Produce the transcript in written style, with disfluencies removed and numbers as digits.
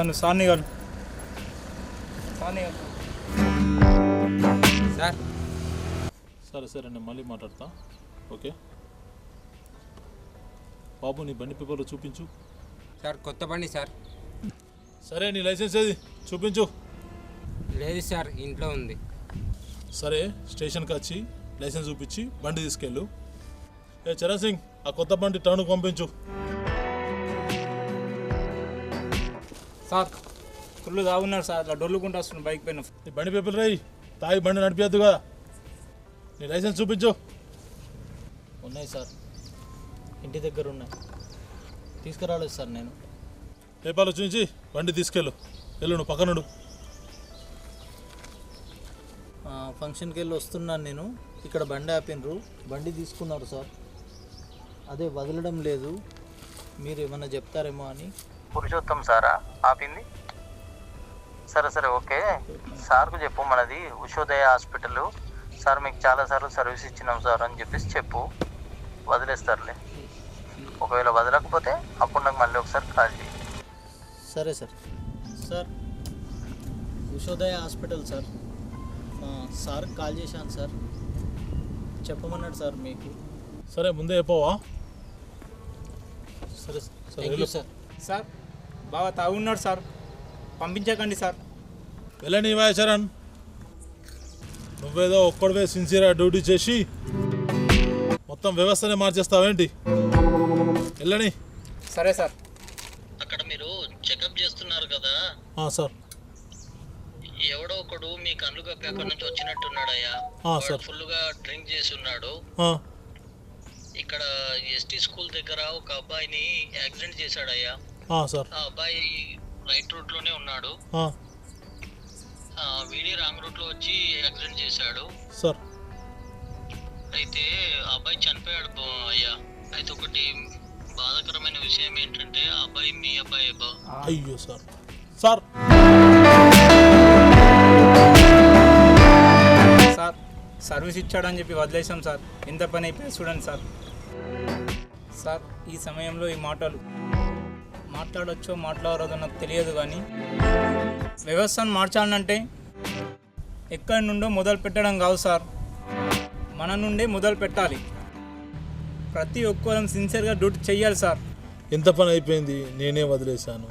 నువ్వు సార్ని గారు సార్. సరే నేను మళ్ళీ మాట్లాడతా. ఓకే బాబు, నీ బండి పేపర్లు చూపించు. సార్ కొత్త బండి సార్. సరే నీ లైసెన్స్ ఏది చూపించు. లేదు సార్, ఇంట్లో ఉంది. సరే స్టేషన్కి వచ్చి లైసెన్స్ చూపించి బండి తీసుకెళ్ళు. చరణ్ సింగ్, ఆ కొత్త బండి టౌన్కి పంపించు. సార్ ఫుల్ తాగున్నారు సార్, అట్లా డొల్లుకుంటూ వస్తున్నాను బైక్ పైన. నీ బండి పేపర్లు రాయి, తాగి బండి నడిపేద్దు కదా. నీ లైసెన్స్ చూపించు. ఉన్నాయి సార్, ఇంటి దగ్గర ఉన్నాయి, తీసుకురాలేదు సార్ నేను. పేపర్లు చూపించి బండి తీసుకెళ్ళు. వెళ్ళు, నువ్వు పక్కనుడు. ఫంక్షన్కి వెళ్ళి వస్తున్నాను నేను, ఇక్కడ బండి ఆపినరు, బండి తీసుకున్నారు సార్, అదే వదలడం లేదు, మీరు ఏమన్నా చెప్తారేమో అని. పురుషోత్తం సారా ఆపింది? సరే ఓకే, సార్కు చెప్పు, మనది ఉషోదయ హాస్పిటల్ సార్, మీకు చాలాసార్లు సర్వీస్ ఇచ్చినాం సార్ అని చెప్పేసి చెప్పు, వదిలేస్తారులే. ఒకవేళ వదలకపోతే అప్పుడు నాకు మళ్ళీ ఒకసారి కాల్ చేయి. సరే sir. Sir Ushodaya hospital sir, సార్కి కాల్ చేశాను సార్, చెప్పమన్నాడు సార్ మీకు. సరే ముందే చెప్పవా? సరే థ్యాంక్ యూ సార్. సార్ బాగా తాగున్నాడు సార్, పంపించకండి సార్. వెళ్ళని ఇవా చరణ్, నువ్వేదో ఒక్కడివే సిన్సియర్గా డ్యూటీ చేసి మొత్తం వ్యవస్థనే మార్చేస్తావేంటి? వెళ్ళని. సరే సార్. అక్కడ మీరు చెకప్ చేస్తున్నారు కదా సార్. ఎవడో ఒకడు మీ కళ్ళు కప్పి అక్కడ నుంచి వచ్చినట్టున్నాడయ్యా. సార్. ఫుల్గా డ్రింక్ చేసి ఉన్నాడు. ఇక్కడ ఎస్టీ స్కూల్ దగ్గర ఒక అబ్బాయిని యాక్సిడెంట్ చేశాడయ్యా. సార్. ఆ అబ్బాయి రైట్ రూట్ లోనే ఉన్నాడు, వీడి రాంగ్ రూట్ లో వచ్చి యాక్సిడెంట్ చేశాడు సార్. అయితే ఆ అబ్బాయి చనిపోయాడు అయ్యా. అయితే ఒకటి బాధాకరమైన విషయం ఏంటంటే ఆ అబ్బాయి మీ అబ్బాయి. అయ్యో సార్. సార్ సార్ సర్వీస్ ఇచ్చాడని చెప్పి వదిలేసాం సార్, ఎంత పని అయిపోయి చూడండి సార్. సార్ ఈ సమయంలో ఈ మాటలు మాట్లాడొచ్చో మాట్లాడదో నాకు తెలియదు, కానీ వ్యవస్థను మార్చాలంటే ఎక్కడి నుండో మొదలు పెట్టడం కాదు సార్, మన నుండే మొదలు పెట్టాలి. ప్రతి ఒక్కరం సిన్సియర్గా డ్యూటీ చెయ్యాలి సార్. ఎంత పని అయిపోయింది, నేనే వదిలేశాను.